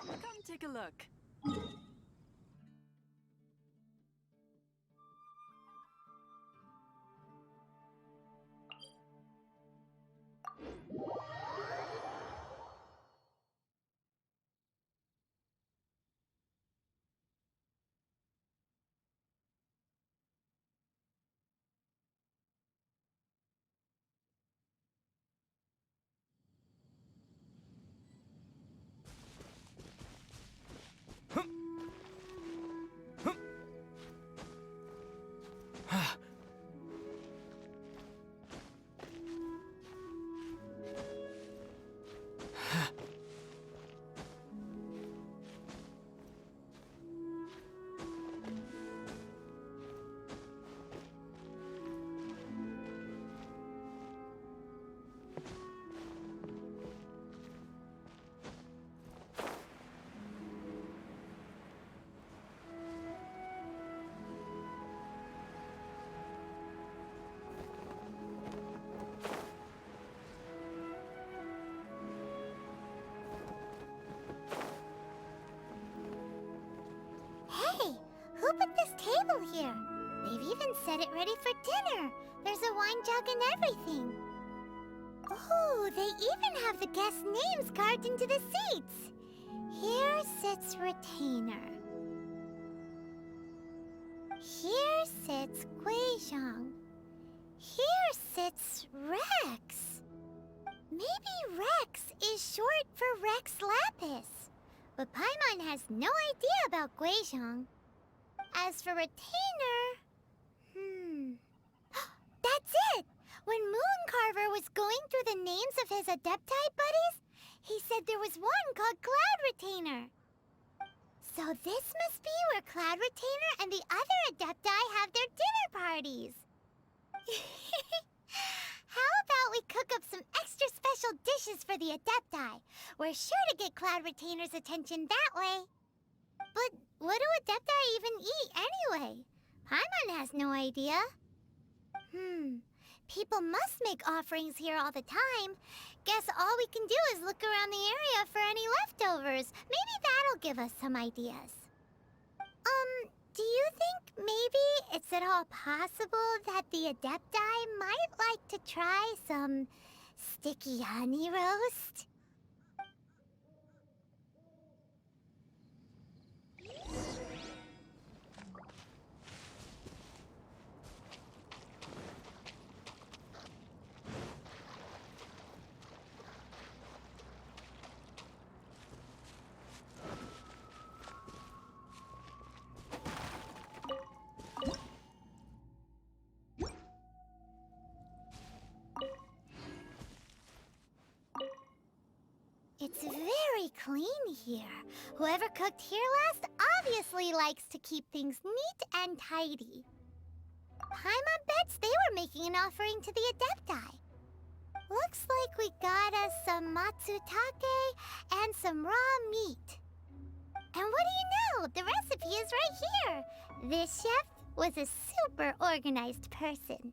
Come take a look. Hey, who put this table here? They've even set it ready for dinner. There's a wine jug and everything. Oh, they even have the guest names carved into the seats. Here sits Retainer. Here sits Guizhong. Here sits Rex. Maybe Rex is short for Rex Lapis. But Paimon has no idea about Guizhong. As for Retainer... That's it! When Mooncarver was going through the names of his Adepti buddies, he said there was one called Cloud Retainer. So this must be where Cloud Retainer and the other Adepti have their dinner parties. How about we cook up some extra special dishes for the Adepti? We're sure to get Cloud Retainer's attention that way. But what do Adepti even eat anyway? Paimon has no idea. People must make offerings here all the time. Guess all we can do is look around the area for any leftovers. Maybe that'll give us some ideas. Do you think maybe it's at all possible that the Adepti might like to try some sticky honey roast? It's very clean here. Whoever cooked here last obviously likes to keep things neat and tidy. Paimon bets they were making an offering to the Adepti. Looks like we got us some matsutake and some raw meat. And what do you know? The recipe is right here. This chef was a super organized person.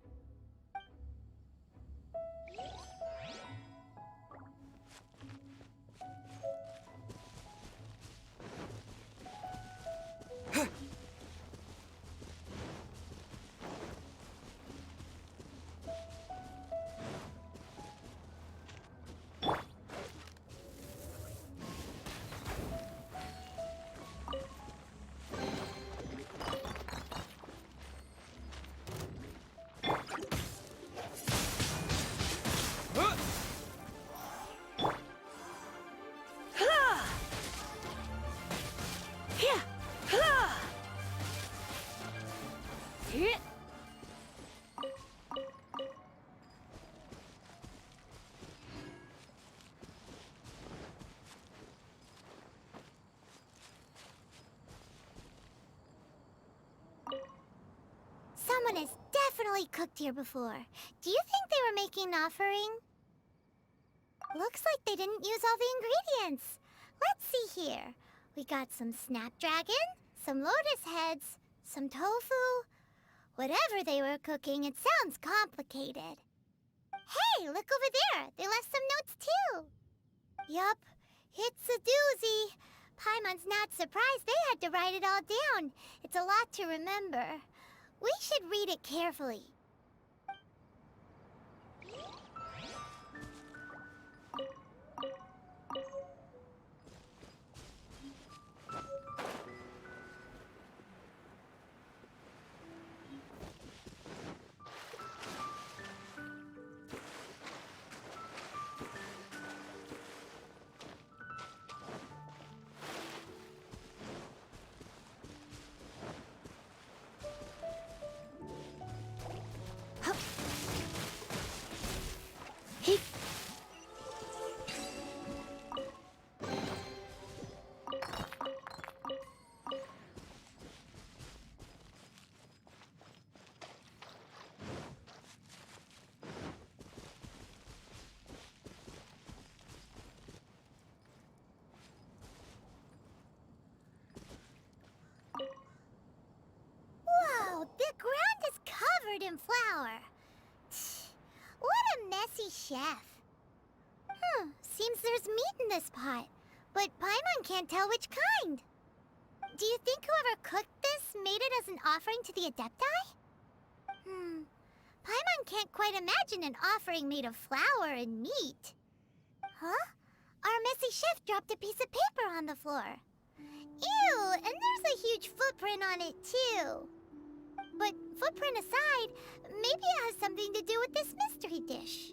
Someone has definitely cooked here before. Do you think they were making an offering? Looks like they didn't use all the ingredients. Let's see here. We got some snapdragon, some lotus heads, some tofu. Whatever they were cooking, it sounds complicated. Hey, look over there. They left some notes too. Yup, it's a doozy. Paimon's not surprised they had to write it all down. It's a lot to remember. We should read it carefully. Whoa, the ground is covered in flour. What a messy chef. Seems there's meat in this pot, but Paimon can't tell which kind. Do you think whoever cooked this made it as an offering to the Adepti? Paimon can't quite imagine an offering made of flour and meat. Huh? Our messy chef dropped a piece of paper on the floor. Ew, and there's a huge footprint on it, too. But footprint aside, maybe it has something to do with this mystery dish.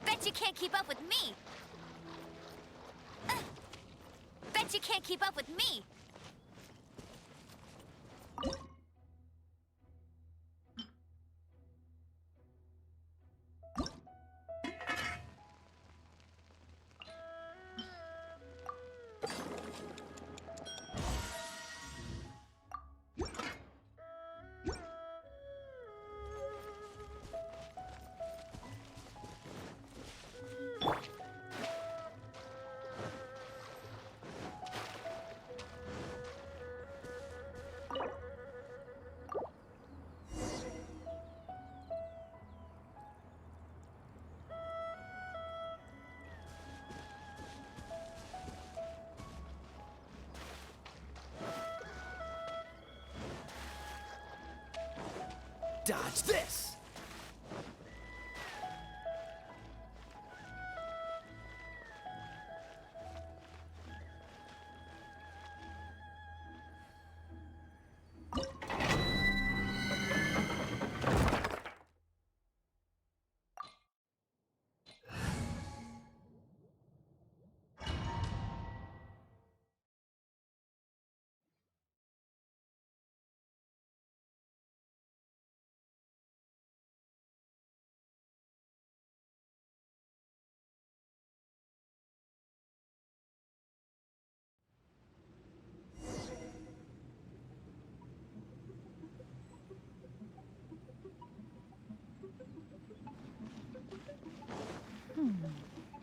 Bet you can't keep up with me! Bet you can't keep up with me! dodge this!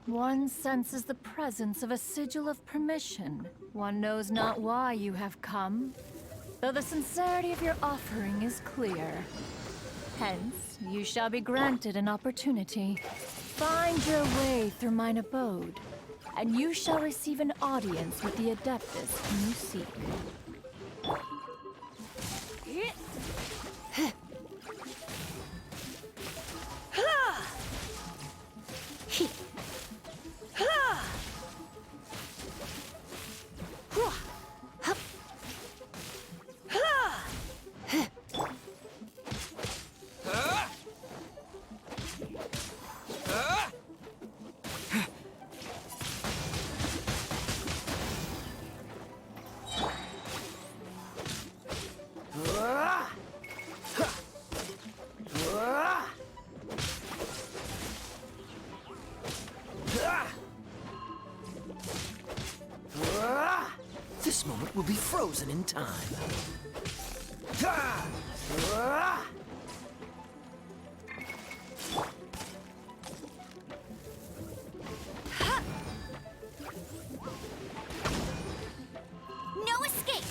One senses the presence of a sigil of permission. One knows not why you have come, though the sincerity of your offering is clear. Hence, you shall be granted an opportunity. Find your way through mine abode, and you shall receive an audience with the Adeptus whom you seek. This moment will be frozen in time. No escape!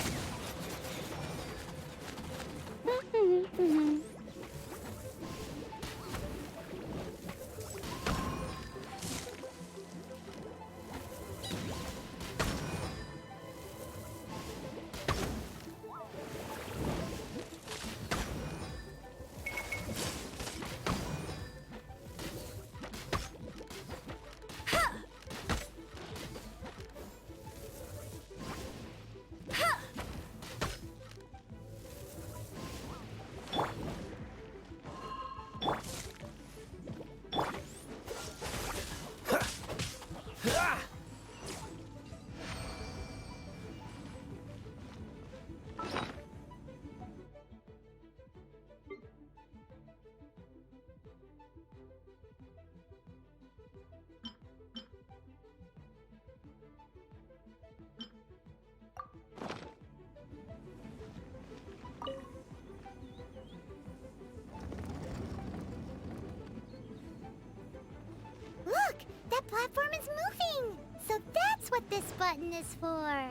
Look! That platform is moving! So that's what this button is for!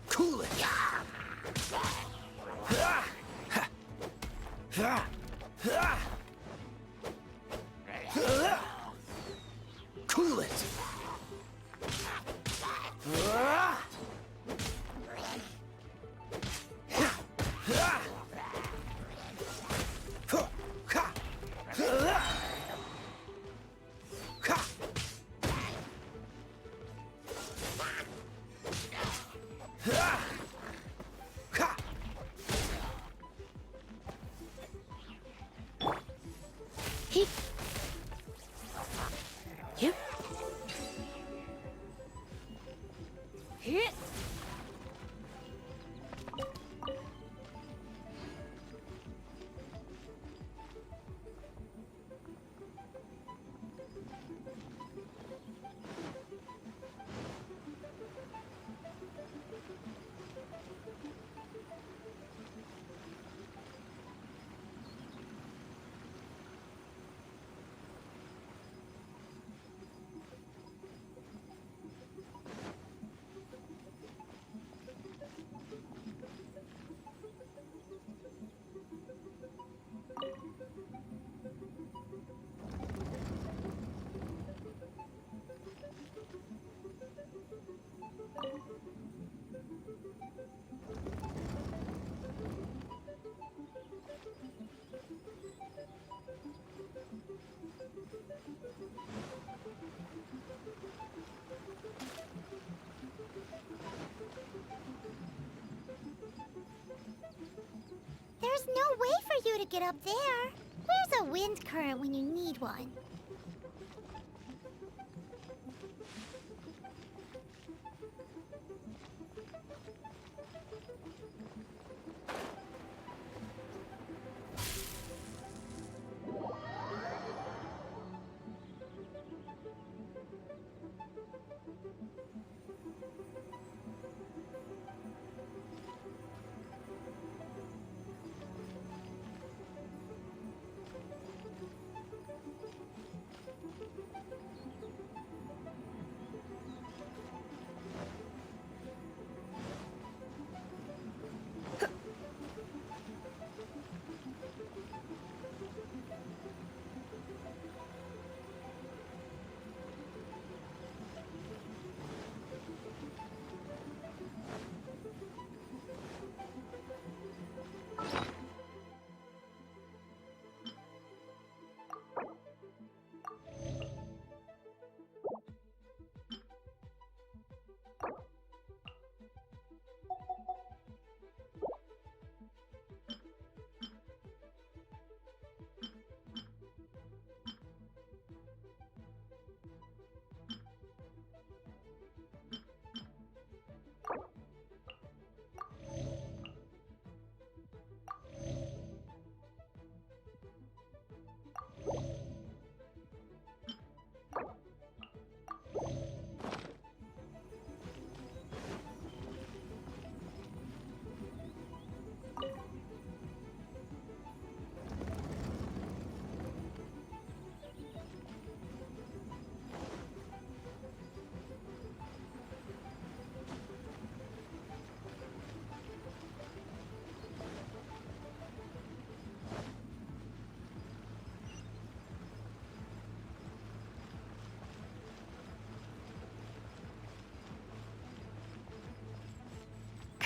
Cool it! Cool it! do to get up there? Where's a wind current when you need one?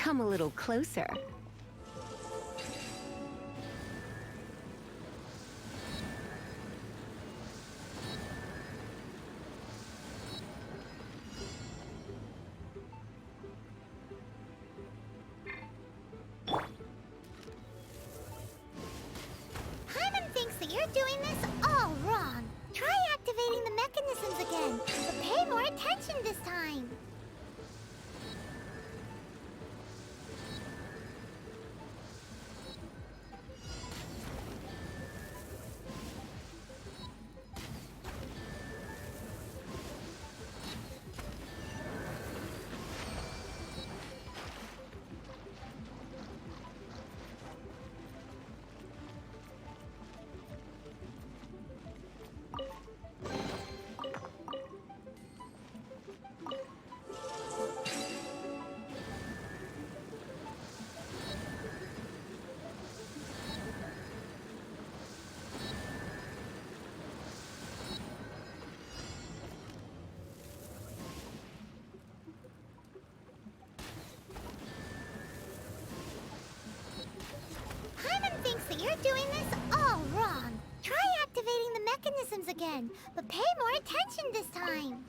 Come a little closer. Paimon thinks that you're doing this all wrong. Try activating the mechanisms again, but pay more attention this time. Paimon thinks that you're doing this all wrong. Try activating the mechanisms again, but pay more attention this time.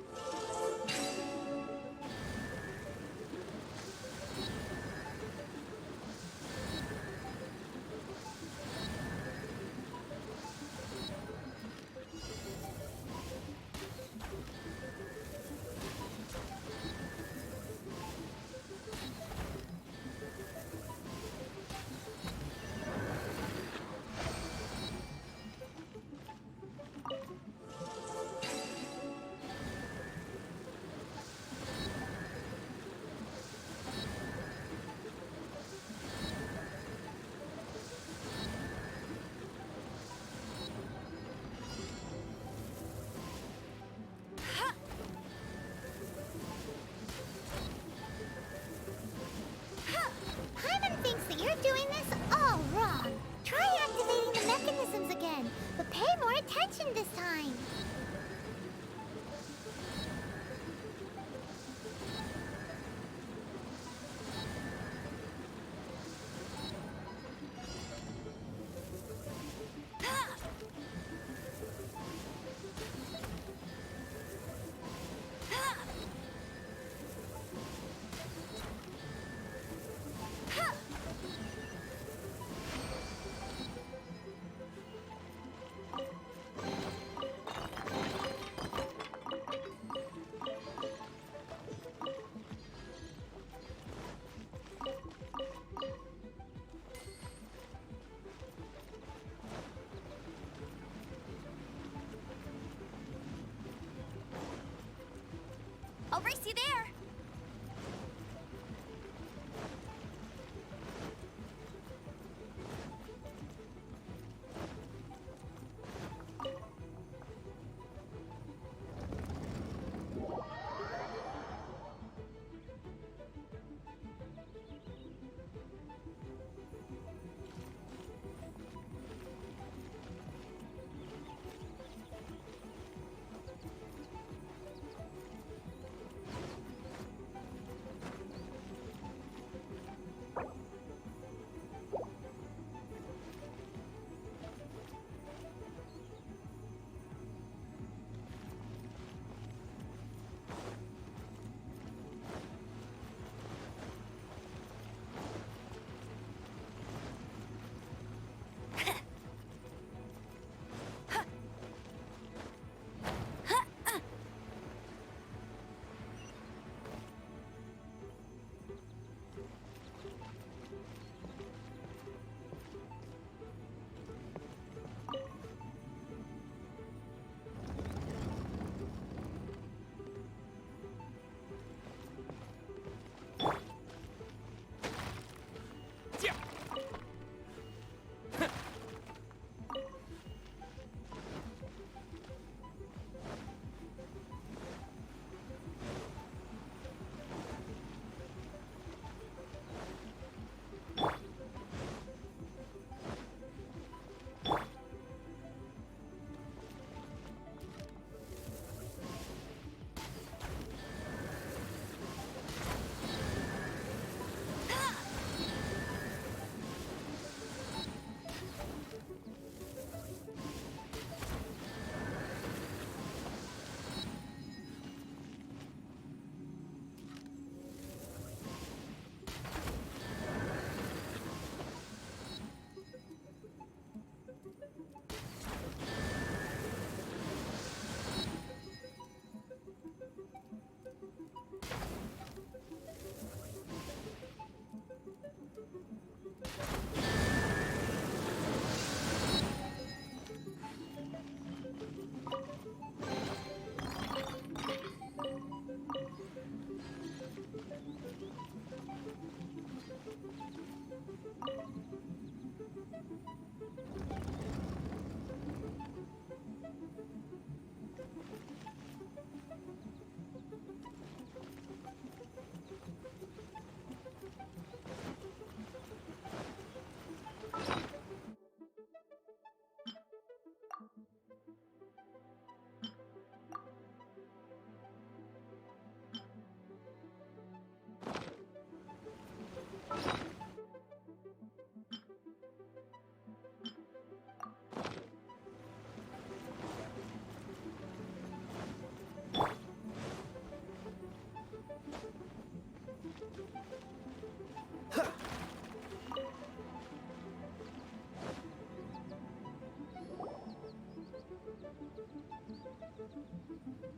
I'll race you there.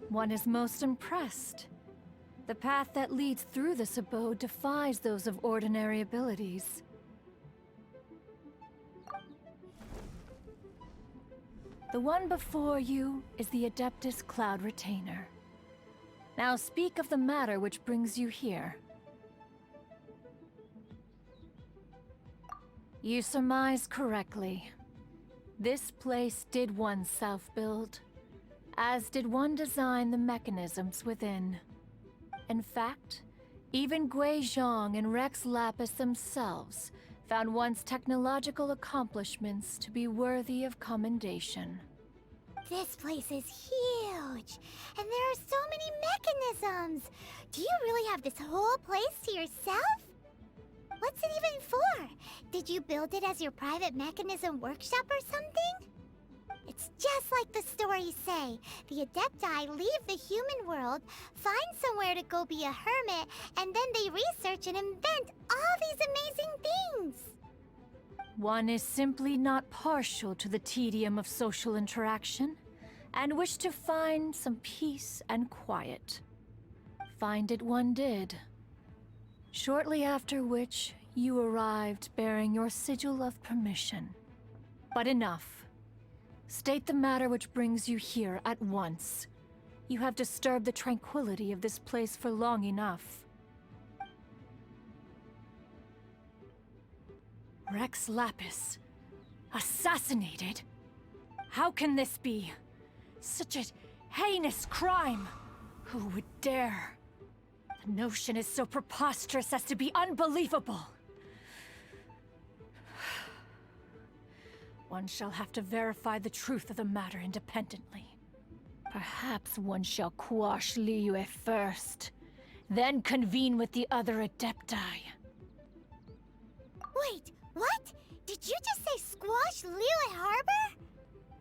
One is most impressed. The path that leads through this abode defies those of ordinary abilities. The one before you is the Adeptus Cloud Retainer. Now speak of the matter which brings you here. You surmise correctly. This place did once self-build, as did one design the mechanisms within. In fact, even Gui Zhang and Rex Lapis themselves found once technological accomplishments to be worthy of commendation. This place is huge, and there are so many mechanisms. Do you really have this whole place to yourself? What's it even for? Did you build it as your private mechanism workshop or something? It's just like the stories say. The Adepti leave the human world, find somewhere to go be a hermit, and then they research and invent all these amazing things. One is simply not partial to the tedium of social interaction, and wished to find some peace and quiet. Find it one did. Shortly after which, you arrived bearing your sigil of permission. But enough. State the matter which brings you here at once. You have disturbed the tranquility of this place for long enough. Rex Lapis. Assassinated? How can this be? Such a heinous crime! Who would dare? The notion is so preposterous as to be unbelievable. One shall have to verify the truth of the matter independently. Perhaps one shall quash Liyue first, then convene with the other Adepti. Wait, what? Did you just say squash Liyue Harbor?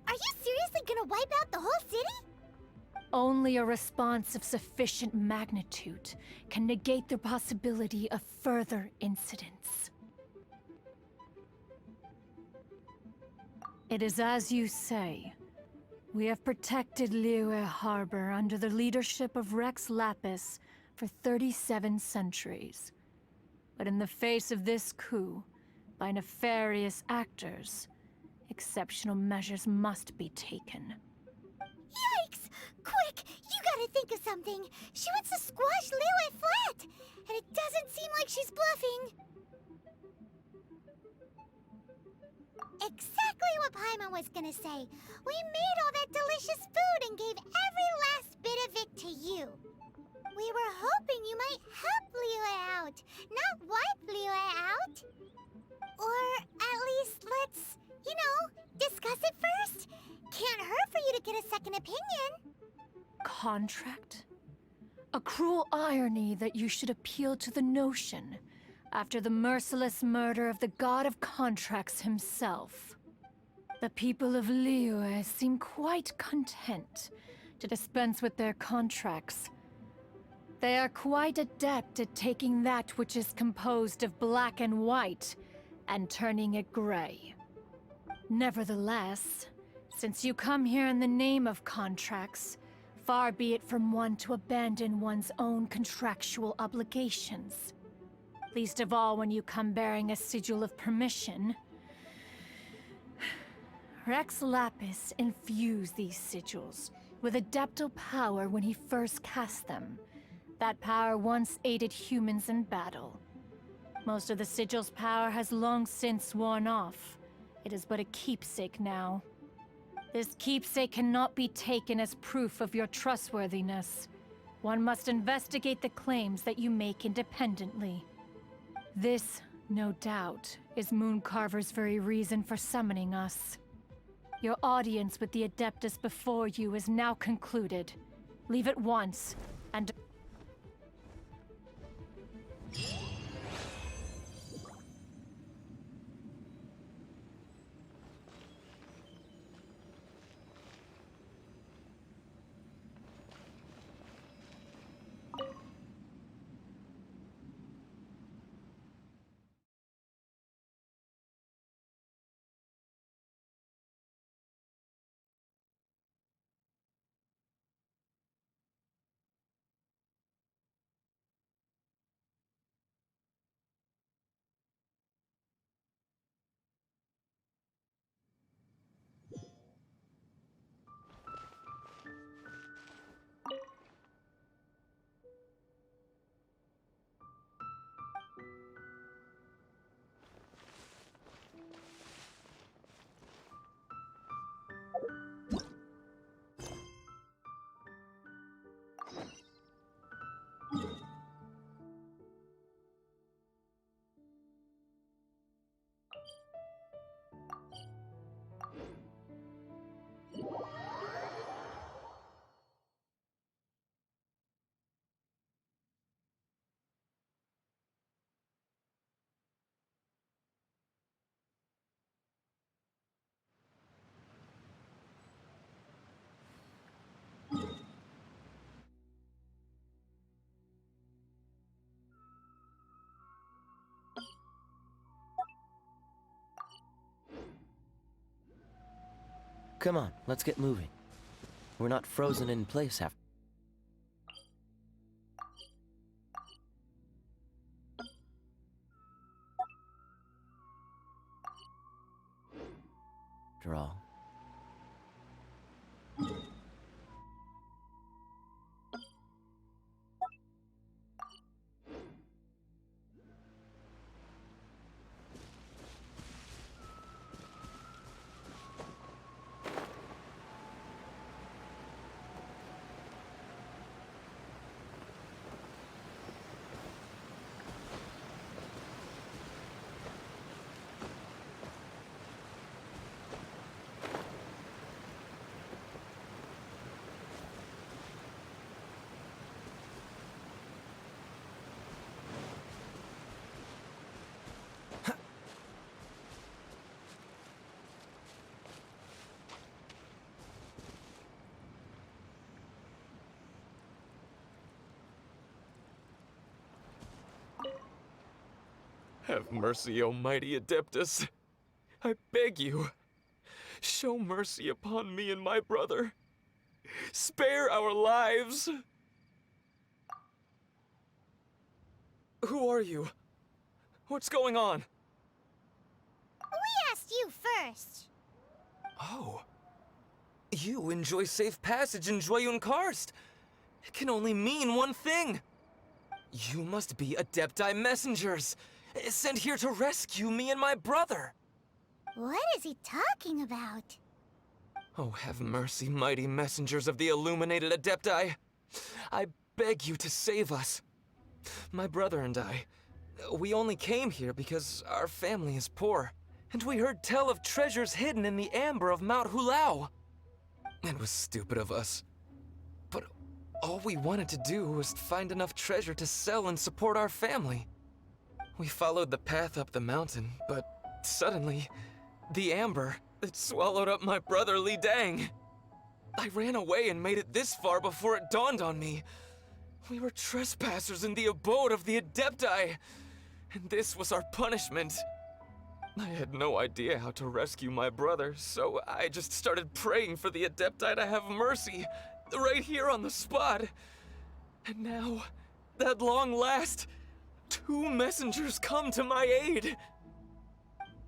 Are you seriously gonna wipe out the whole city? Only a response of sufficient magnitude can negate the possibility of further incidents. It is as you say. We have protected Liyue Harbor under the leadership of Rex Lapis for 37 centuries. But in the face of this coup, by nefarious actors, exceptional measures must be taken. Yikes! Quick, you gotta think of something. She wants to squash Liyue flat, and it doesn't seem like she's bluffing. Exactly what Paimon was gonna say. We made all that delicious food and gave every last bit of it to you. We were hoping you might help Liyue out, not wipe Liyue out. Or at least let's, discuss it first. Can't hurt for you to get a second opinion. Contract? A cruel irony that you should appeal to the notion after the merciless murder of the god of contracts himself. The people of Liyue seem quite content to dispense with their contracts. They are quite adept at taking that which is composed of black and white and turning it gray. Nevertheless, since you come here in the name of contracts, far be it from one to abandon one's own contractual obligations. Least of all when you come bearing a sigil of permission. Rex Lapis infused these sigils with adeptal power when he first cast them. That power once aided humans in battle. Most of the sigil's power has long since worn off. It is but a keepsake now. This keepsake cannot be taken as proof of your trustworthiness. One must investigate the claims that you make independently. This, no doubt, is Mooncarver's very reason for summoning us. Your audience with the Adeptus before you is now concluded. Leave at once, and... Come on, let's get moving. We're not frozen in place after all. Have mercy, O mighty Adeptus. I beg you, show mercy upon me and my brother. Spare our lives. Who are you? What's going on? We asked you first. Oh. You enjoy safe passage in Joyun Karst. It can only mean one thing. You must be Adepti messengers, sent here to rescue me and my brother. What is he talking about? Oh, have mercy, mighty messengers of the illuminated Adepti. I beg you to save us. My brother and I, we only came here because our family is poor, and we heard tell of treasures hidden in the amber of Mount Hulao. It was stupid of us. But all we wanted to do was find enough treasure to sell and support our family. We followed the path up the mountain, but suddenly, the amber, it swallowed up my brother Li Dang. I ran away and made it this far before it dawned on me. We were trespassers in the abode of the Adepti, and this was our punishment. I had no idea how to rescue my brother, so I just started praying for the Adepti to have mercy, right here on the spot. And now, at long last, 2 messengers come to my aid.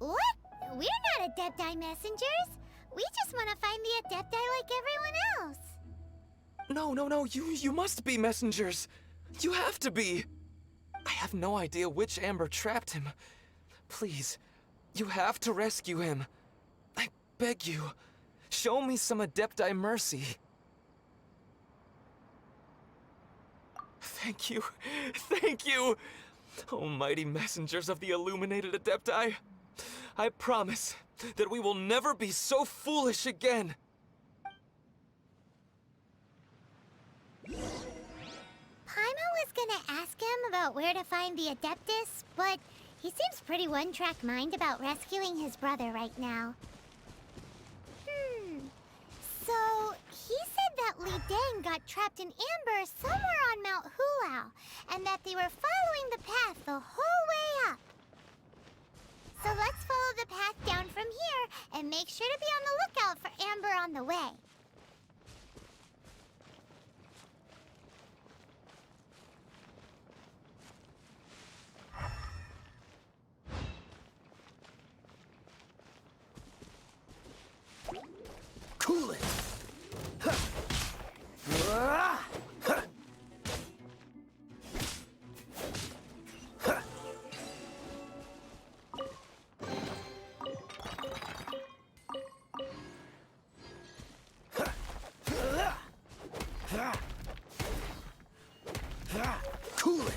What? We're not Adepti messengers. We just want to find the Adepti like everyone else. No, you must be messengers. You have to be. I have no idea which amber trapped him. Please, you have to rescue him. I beg you, show me some Adepti mercy. Thank you, thank you! Oh, mighty messengers of the illuminated Adepti. I promise that we will never be so foolish again. Paimon was gonna ask him about where to find the Adeptus, but he seems pretty one-track mind about rescuing his brother right now. So, he said that Li Dang got trapped in amber somewhere on Mount Hulao, and that they were following the path the whole way up. So let's follow the path down from here, and make sure to be on the lookout for amber on the way. Cool it! Cool it!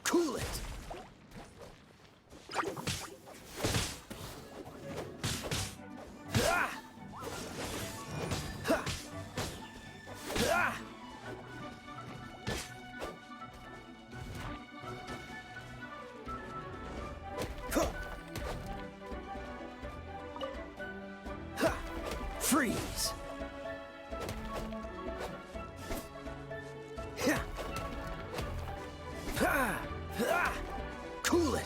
Cool it! Freeze! Cool it!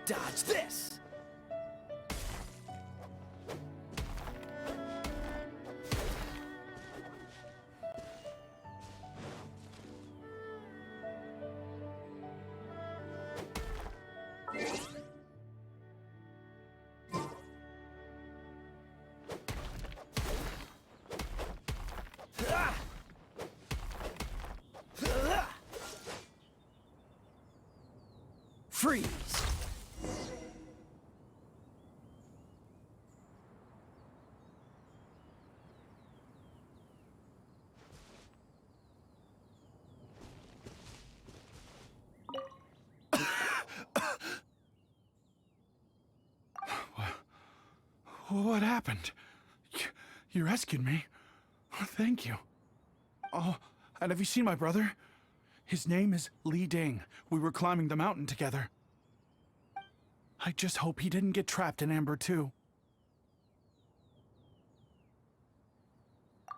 Dodge this! Freeze! What happened? You rescued me. Thank you. Oh, and have you seen my brother? His name is Li Ding. We were climbing the mountain together. I just hope he didn't get trapped in Amber too.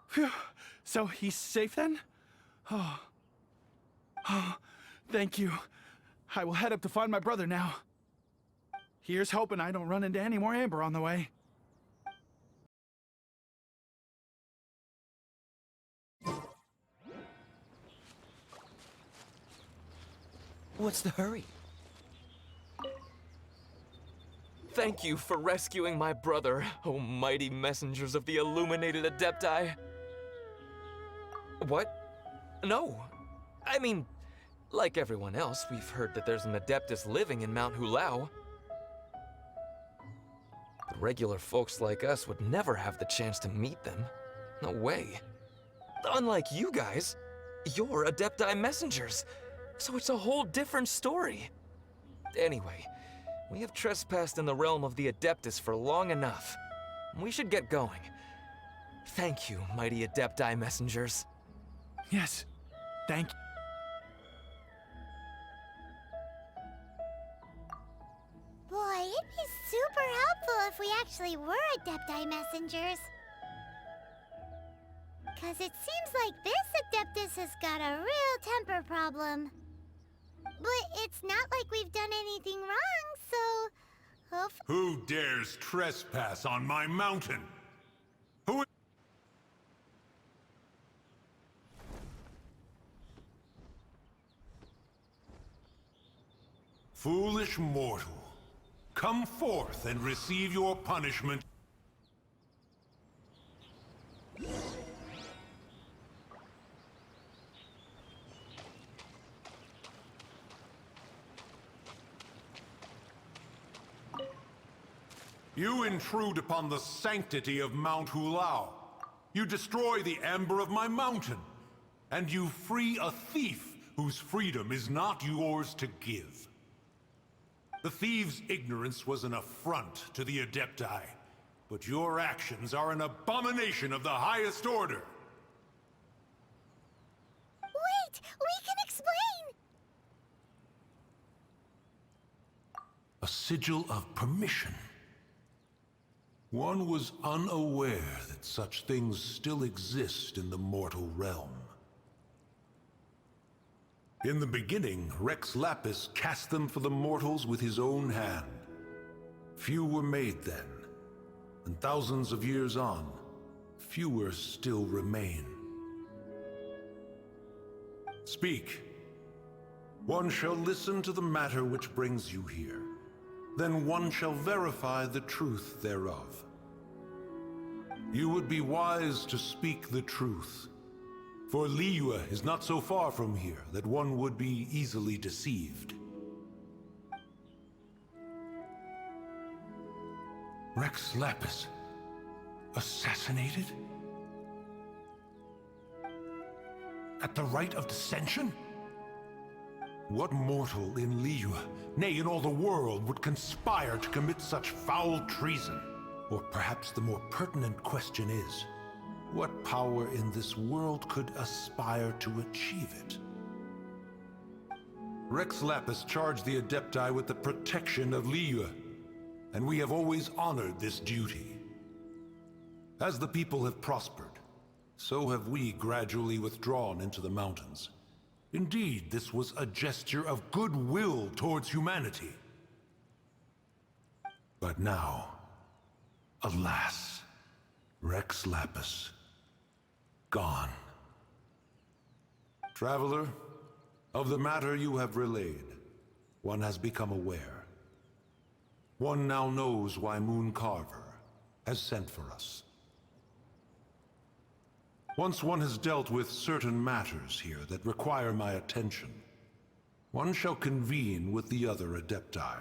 Phew. So he's safe then? Oh, thank you. I will head up to find my brother now. Here's hoping I don't run into any more Amber on the way. What's the hurry? Thank you for rescuing my brother, oh mighty messengers of the illuminated Adepti. What? No. I mean, like everyone else, we've heard that there's an Adeptus living in Mount Hulao. But regular folks like us would never have the chance to meet them. No way. Unlike you guys, you're Adepti messengers. So it's a whole different story. Anyway, we have trespassed in the realm of the Adeptus for long enough. We should get going. Thank you, mighty Adepti messengers. Yes, thank you. Boy, it'd be super helpful if we actually were Adepti messengers. Cause it seems like this Adeptus has got a real temper problem. But it's not like we've done anything wrong, so... Who dares trespass on my mountain? Who... Foolish mortal, come forth and receive your punishment. You intrude upon the sanctity of Mount Hulao. You destroy the amber of my mountain. And you free a thief whose freedom is not yours to give. The thief's ignorance was an affront to the Adepti, but your actions are an abomination of the highest order. Wait! We can explain! A sigil of permission. One was unaware that such things still exist in the mortal realm. In the beginning, Rex Lapis cast them for the mortals with his own hand. Few were made then, and thousands of years on, fewer still remain. Speak. One shall listen to the matter which brings you here. Then one shall verify the truth thereof. You would be wise to speak the truth. For Liyue is not so far from here that one would be easily deceived. Rex Lapis, assassinated? At the rite of dissension? What mortal in Liyue, nay in all the world, would conspire to commit such foul treason? Or perhaps the more pertinent question is, what power in this world could aspire to achieve it? Rex Lapis charged the Adepti with the protection of Liyue, and we have always honored this duty. As the people have prospered, so have we gradually withdrawn into the mountains. Indeed, this was a gesture of goodwill towards humanity. But now, alas, Rex Lapis, gone. Traveler, of the matter you have relayed, one has become aware. One now knows why Moon Carver has sent for us. Once one has dealt with certain matters here that require my attention, one shall convene with the other Adepti.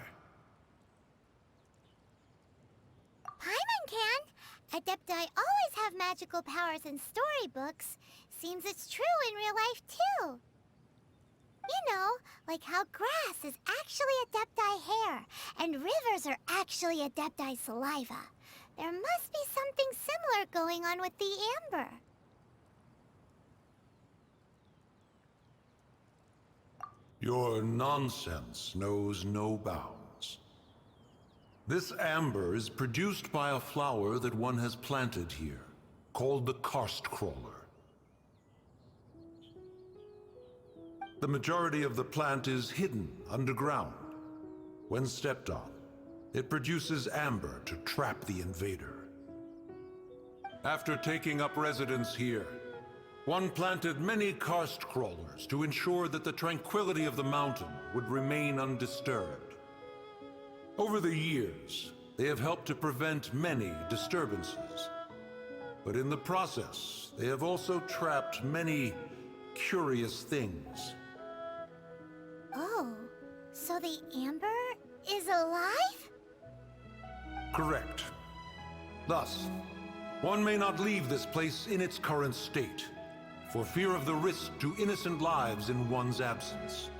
Paimon can. Adepti always have magical powers in storybooks. Seems it's true in real life, too. You know, like how grass is actually Adepti hair, and rivers are actually Adepti saliva. There must be something similar going on with the amber. Your nonsense knows no bounds. This amber is produced by a flower that one has planted here, called the karst crawler. The majority of the plant is hidden underground. When stepped on, it produces amber to trap the invader. After taking up residence here, one planted many karst crawlers to ensure that the tranquility of the mountain would remain undisturbed. Over the years, they have helped to prevent many disturbances. But in the process, they have also trapped many curious things. Oh, so the amber is alive? Correct. Thus, one may not leave this place in its current state, for fear of the risk to innocent lives in one's absence.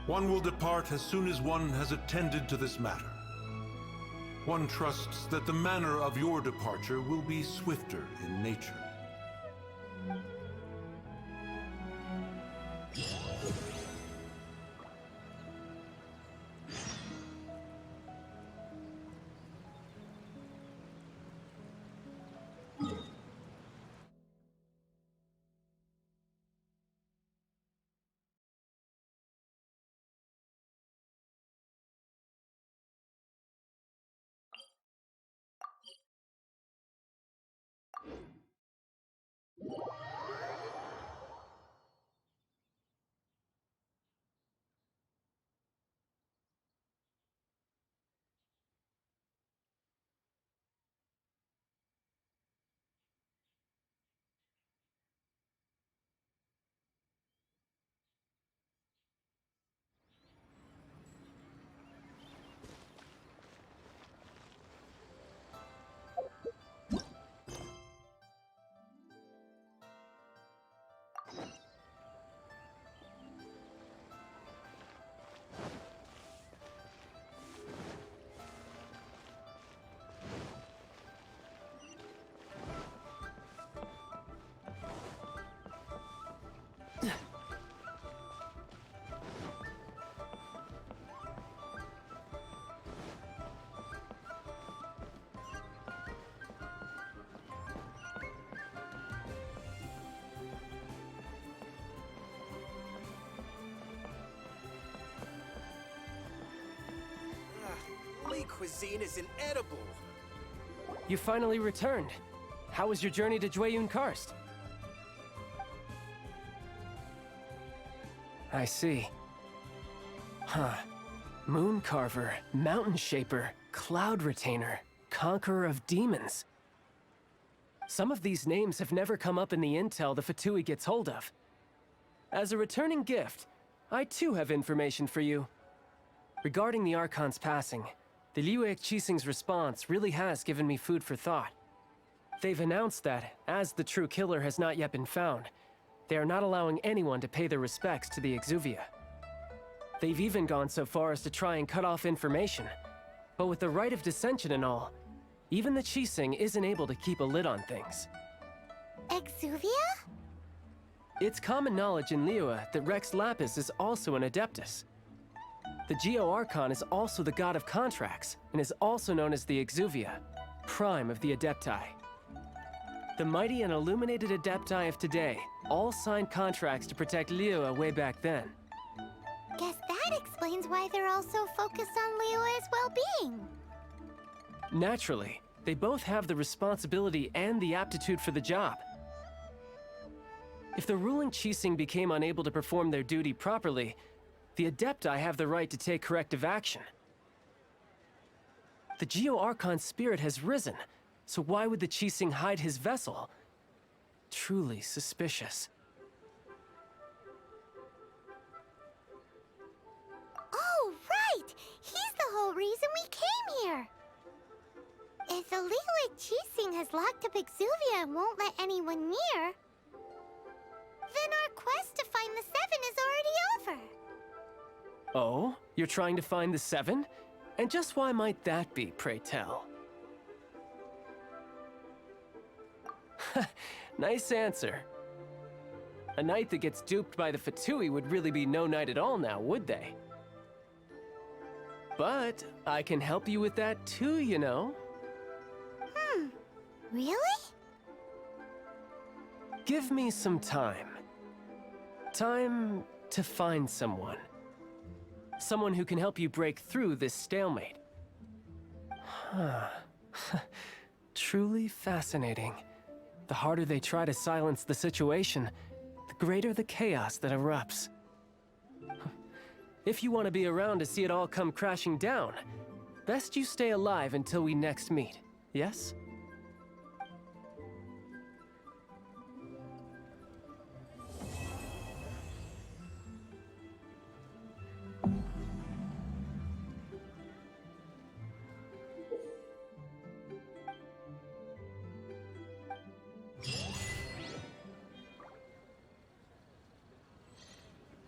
One will depart as soon as one has attended to this matter. One trusts that the manner of your departure will be swifter in nature. Cuisine is inedible. You finally returned. How was your journey to Jueyun Karst? I see. Huh. Moon Carver, Mountain Shaper, Cloud Retainer, Conqueror of Demons. Some of these names have never come up in the intel the Fatui gets hold of. As a returning gift, I too have information for you. Regarding the Archon's passing, the Liyue Qixing's response really has given me food for thought. They've announced that, as the true killer has not yet been found, they are not allowing anyone to pay their respects to the Exuvia. They've even gone so far as to try and cut off information. But with the right of dissension and all, even the Qixing isn't able to keep a lid on things. Exuvia? It's common knowledge in Liyue that Rex Lapis is also an Adeptus. The Geo-Archon is also the god of contracts, and is also known as the Exuvia, prime of the Adepti. The mighty and illuminated Adepti of today all signed contracts to protect Liyue way back then. Guess that explains why they're all so focused on Liyue's well-being. Naturally, they both have the responsibility and the aptitude for the job. If the ruling Qixing became unable to perform their duty properly, the Adepti have the right to take corrective action. The Geo-Archon's spirit has risen, so why would the Qixing hide his vessel? Truly suspicious. Oh, right! He's the whole reason we came here! If the Liyue Qixing has locked up Exuvia and won't let anyone near, then our quest to find the Seven is already over. Oh? You're trying to find the Seven? And just why might that be, pray tell? Nice answer. A knight that gets duped by the Fatui would really be no knight at all now, would they? But I can help you with that too, you know. Really? Give me some time. Time to find someone. Someone who can help you break through this stalemate. Truly fascinating. The harder they try to silence the situation, the greater the chaos that erupts. If you want to be around to see it all come crashing down, best you stay alive until we next meet, yes?